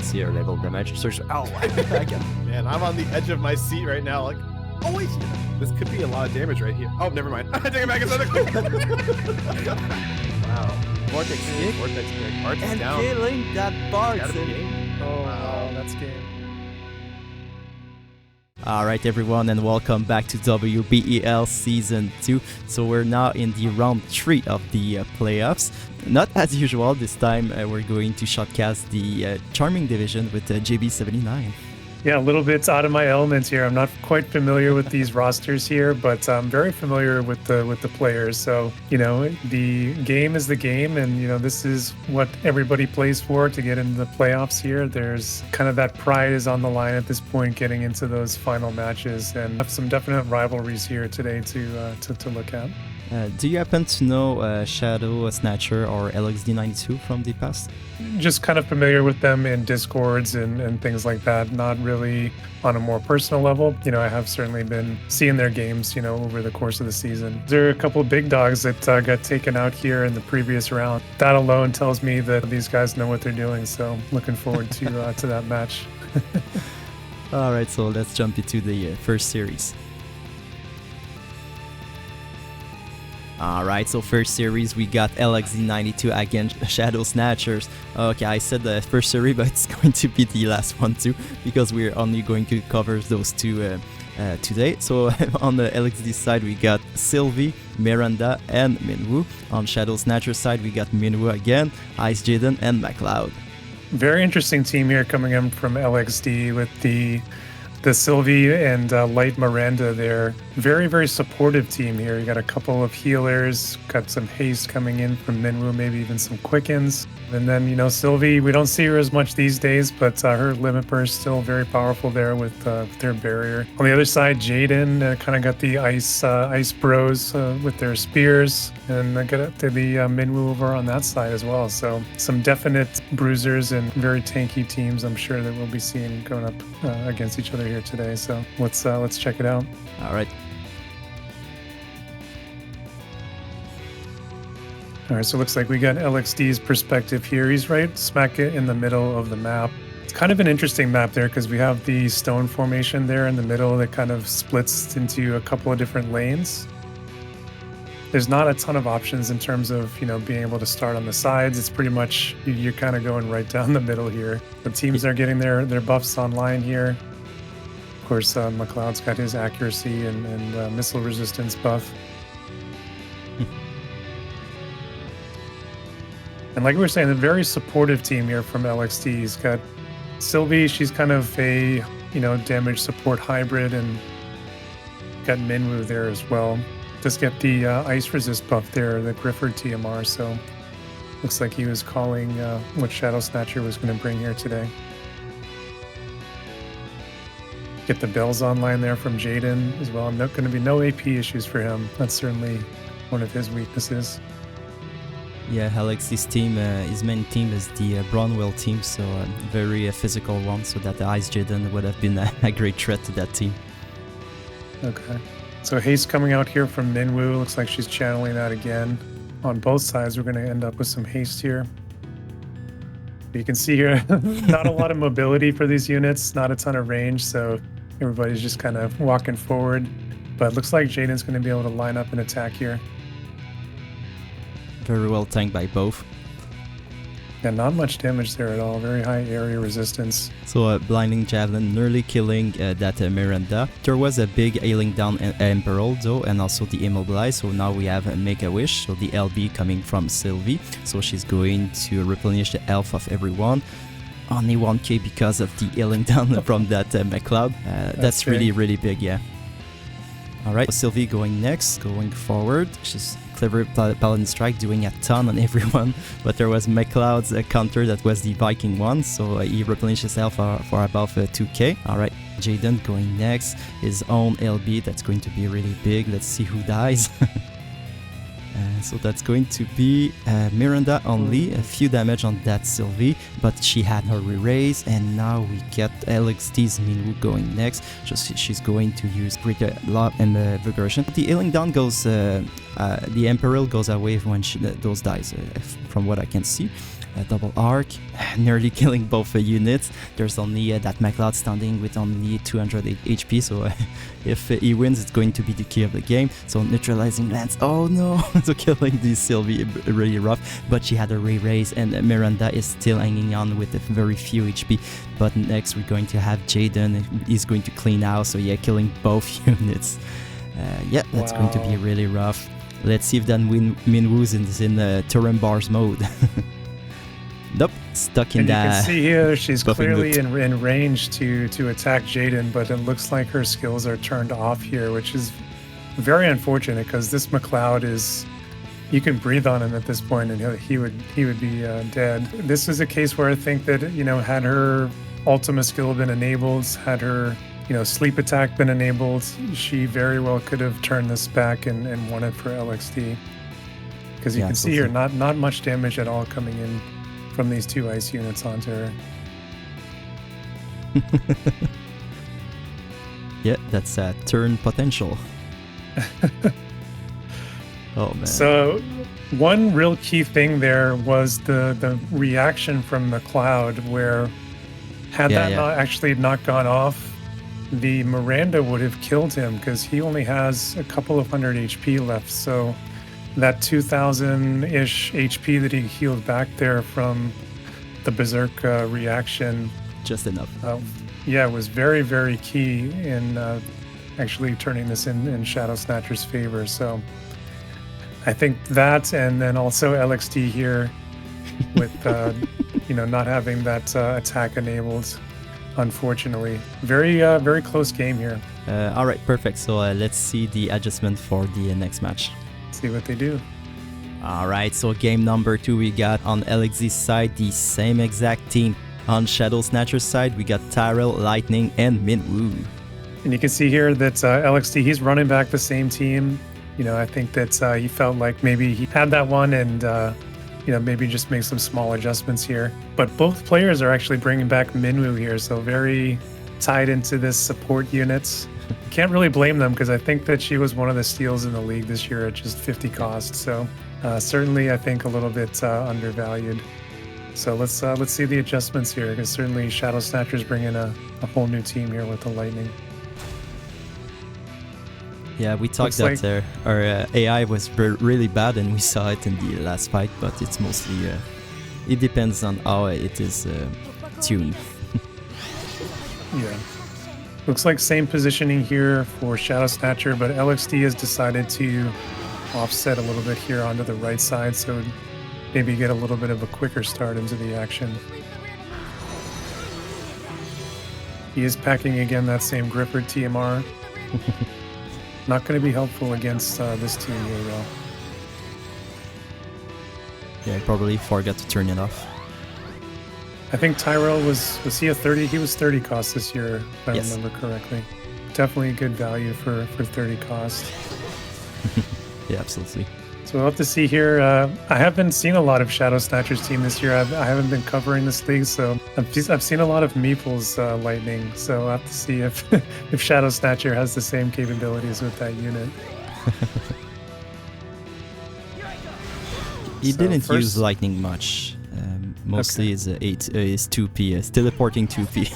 see her level damage. So again. Man, I'm on the edge of my seat right now. Like, oh wait, this could be a lot of damage right here. Oh, never mind. I take it back. It's another quick. Wow. Vortex kick. Vortex kick. Arts And down. killing that Bart. Oh, wow, that's game. Alright everyone, and welcome back to Wbel Season 2. So we're now in the round 3 of the playoffs. Not as usual, this time we're going to shotcast the Charming Division with JB79. Yeah, a little bit out of my element here. I'm not quite familiar with these rosters here, but I'm very familiar with the players. So, you know, the game is the game, and, you know, this is what everybody plays for to get into the playoffs here. There's kind of that pride is on the line at this point, getting into those final matches, and have some definite rivalries here today to look at. Do you happen to know ShadowSnatcher or LXD92 from the past? Just kind of familiar with them in Discords and things like that. Not really on a more personal level. You know, I have certainly been seeing their games, you know, over the course of the season. There are a couple of big dogs that got taken out here in the previous round. That alone tells me that these guys know what they're doing. So looking forward to that match. All right, so let's jump into the first series. Alright, so first series we got LXD92 against ShadowSnatchers. Okay, I said the first series, but it's going to be the last one too, because we're only going to cover those two today. So on the LXD side we got Sylvie, Miranda, and Minwoo. On ShadowSnatcher side we got Minwoo again, Ice Jaden, and McLeod. Very interesting team here coming in from LXD with the Sylvie and Light Miranda there. Very, very supportive team here. You got a couple of healers, got some haste coming in from Minwoo, maybe even some quickens. And then, you know, Sylvie, we don't see her as much these days, but her limit burst still very powerful there with their barrier. On the other side, Jaden kind of got the ice bros with their spears, and got the Minwoo over on that side as well. So some definite bruisers and very tanky teams I'm sure that we'll be seeing going up against each other here today. So let's check it out. All right. All right, so it looks like we got LXD's perspective here. He's right smack in the middle of the map. It's kind of an interesting map there because we have the stone formation there in the middle that kind of splits into a couple of different lanes. There's not a ton of options in terms of, you know, being able to start on the sides. It's pretty much, you're kind of going right down the middle here. The teams are getting their buffs online here. Of course, McLeod's got his accuracy and missile resistance buff. And like we were saying, a very supportive team here from LXD. He's got Sylvie, she's kind of a, you know, damage support hybrid, and got Minwoo there as well. Just get the ice resist buff there, the Grifford TMR, so looks like he was calling what ShadowSnatcher was going to bring here today. Get the bells online there from Jaden as well. Going to be no AP issues for him. That's certainly one of his weaknesses. Yeah, LXD's team, his main team is the Brownwell team, so very physical one, so that the Ice Jaden would have been a great threat to that team. Okay. So haste coming out here from Minwoo. Looks like she's channeling that again. On both sides, we're going to end up with some haste here. You can see here, not a lot of mobility for these units, not a ton of range, so everybody's just kind of walking forward. But it looks like Jaden's going to be able to line up and attack here. Very well tanked by both. Yeah, not much damage there at all. Very high area resistance. So Blinding Javelin nearly killing that Miranda. There was a big ailing down Emperor though, and also the Immobilize. So now we have Make-A-Wish, so the LB coming from Sylvie. So she's going to replenish the health of everyone. Only 1k because of the ailing down from that McLeod. That's really, really big, yeah. Alright, Sylvie going next, going forward. She's clever Paladin Strike, doing a ton on everyone, but there was McLeod's counter that was the Viking one, so he replenished himself for above 2k. Alright, Jaden going next, his own LB, that's going to be really big. Let's see who dies. So that's going to be Miranda only, a few damage on that Sylvie, but she had her re-raise, and now we get LXD's Minwoo going next. She's going to use greater love and vigorous. The healing down goes, the Emperor goes away when those dies, from what I can see. A double arc, nearly killing both units. There's only that MacLeod standing with only 200 HP, so if he wins, it's going to be the key of the game. So neutralizing Lance, oh no, so killing the Sylvie really rough, but she had a re-raise, and Miranda is still hanging on with a very few HP. But next we're going to have Jaden, he's going to clean out, so yeah, killing both units. Yeah, that's going to be really rough. Let's see if that Minwoo's in Turin Bars mode. Nope, stuck in and that. You can see here she's clearly loop. in range to attack Jaden, but it looks like her skills are turned off here, which is very unfortunate because this MacLeod is, you can breathe on him at this point and he would be dead. This is a case where I think that, you know, had her Ultima skill been enabled, had her, you know, sleep attack been enabled, she very well could have turned this back and won it for LXD. Because you can see here, not much damage at all coming in from these two ice units onto her. Yeah, that's turn potential. Oh man. So one real key thing there was the reaction from MacLeod, where had not gone off, the Miranda would have killed him because he only has a couple of hundred HP left. So that 2,000-ish HP that he healed back there from the Berserk reaction. Just enough. Yeah, it was very, very key in actually turning this in ShadowSnatcher's favor. So I think that, and then also LXD here with, you know, not having that attack enabled, unfortunately. Very, very close game here. All right, perfect. So let's see the adjustment for the next match. See what they do. Alright, so game number 2 we got on LXD's side the same exact team. On ShadowSnatcher's side we got Tyrell, Lightning, and Minwoo. And you can see here that LXD, he's running back the same team. You know, I think that he felt like maybe he had that one and, you know, maybe just make some small adjustments here. But both players are actually bringing back Minwoo here, so very tied into this support units. Can't really blame them because I think that she was one of the steals in the league this year at just 50 cost. So certainly I think a little bit undervalued. So let's see the adjustments here, because certainly ShadowSnatcher's bringing a whole new team here with the Lightning. Yeah, we talked that our AI was really bad and we saw it in the last fight, but it's mostly, it depends on how it is tuned. Yeah. Looks like same positioning here for ShadowSnatcher, but LXD has decided to offset a little bit here onto the right side, so maybe get a little bit of a quicker start into the action. He is packing again that same Gripper TMR. Not going to be helpful against this team here, though. Yeah, I probably forgot to turn it off. I think Tyrell was he a 30? He was 30 cost this year, if I remember correctly. Definitely a good value for 30 cost. Yeah, absolutely. So we'll have to see here. I haven't seen a lot of ShadowSnatcher's team this year. I haven't been covering this league, so I've seen a lot of Meeple's Lightning. So we'll have to see if if ShadowSnatcher has the same capabilities with that unit. He didn't use Lightning much. Mostly is 2p, teleporting 2p.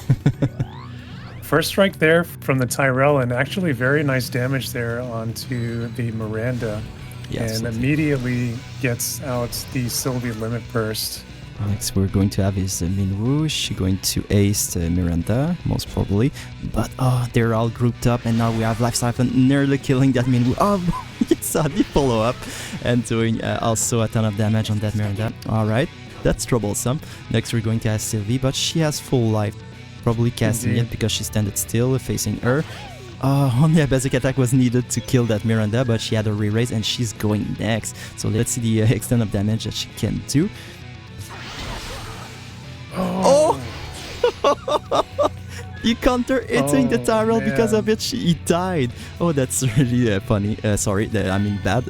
First strike there from the Tyrell, and actually very nice damage there onto the Miranda. Yes, and immediately gets out the Sylvie Limit Burst. Next we're going to have is Minwoo. She's going to ace Miranda, most probably. But they're all grouped up, and now we have Life Siphon nearly killing that Minwoo. Oh, you saw the follow-up and doing also a ton of damage on that Miranda. Alright, that's troublesome. Next we're going to have Sylvie, but she has full life. Probably casting it because she standed still facing her. Only a basic attack was needed to kill that Miranda, but she had a re-raise and she's going next. So let's see the extent of damage that she can do. Oh! You counter hitting the Tyrell because of it, he died. Oh, that's really funny. Sorry, I mean bad.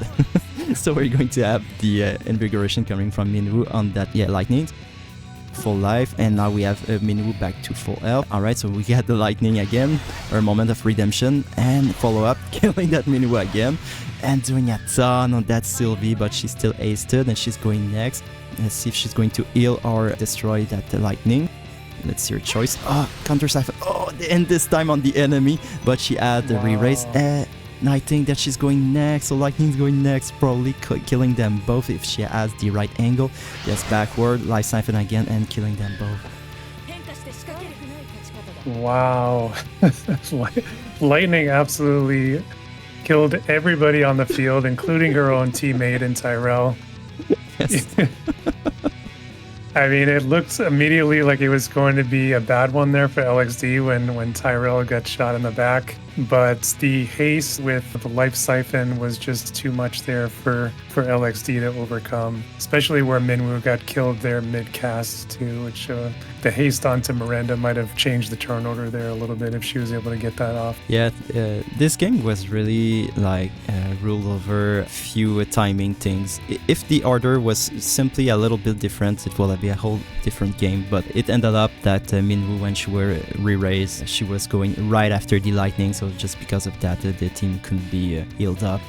So we're going to have the invigoration coming from Minwoo on that Lightning. Full life, and now we have Minwoo back to full health. Alright, so we got the Lightning again, our moment of redemption, and follow up, killing that Minwoo again, and doing a ton on that Sylvie, but she's still aced and she's going next. Let's see if she's going to heal or destroy that lightning. Let's see her choice. Oh, counter siphon. Oh, and this time on the enemy, but she had the re-raise. And I think that she's going next, so lightning's going next, probably killing them both if she has the right angle. Yes, backward, life siphon again, and killing them both. Wow. Lightning absolutely killed everybody on the field, including her own teammate in Tyrell. Yes. I mean, it looked immediately like it was going to be a bad one there for LXD when Tyrell got shot in the back. But the haste with the life siphon was just too much there for LXD to overcome, especially where Minwoo got killed there mid-cast too, which the haste onto Miranda might have changed the turn order there a little bit if she was able to get that off. Yeah, this game was really like ruled over a few timing things. If the order was simply a little bit different, it would be a whole different game, but it ended up that Minwoo, when she were re-raised, she was going right after the lightning, so just because of that, the team couldn't be healed up.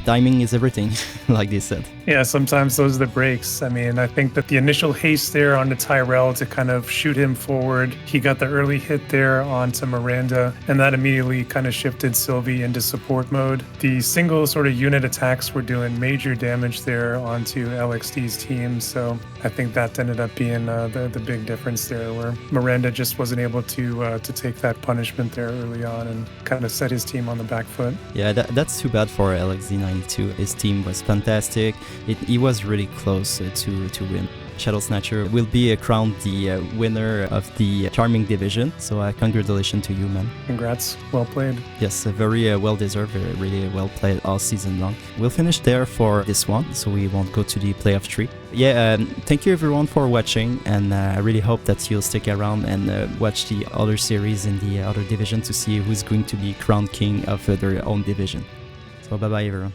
Timing is everything, like they said. Yeah, sometimes those are the breaks. I mean, I think that the initial haste there onto Tyrell to kind of shoot him forward, he got the early hit there onto Miranda, and that immediately kind of shifted Sylvie into support mode. The single sort of unit attacks were doing major damage there onto LXD's team, so I think that ended up being the big difference there, where Miranda just wasn't able to take that punishment there early on and kind of set his team on the back foot. Yeah, that's too bad for LXD92. His team was fantastic. He was really close to win. ShadowSnatcher will be crowned the winner of the Charming Division, so congratulations to you, man. Congrats, well played. Yes, very well deserved, really well played all season long. We'll finish there for this one, so we won't go to the playoff 3. Yeah, thank you everyone for watching, and I really hope that you'll stick around and watch the other series in the other division to see who's going to be crowned king of their own division. So bye bye everyone.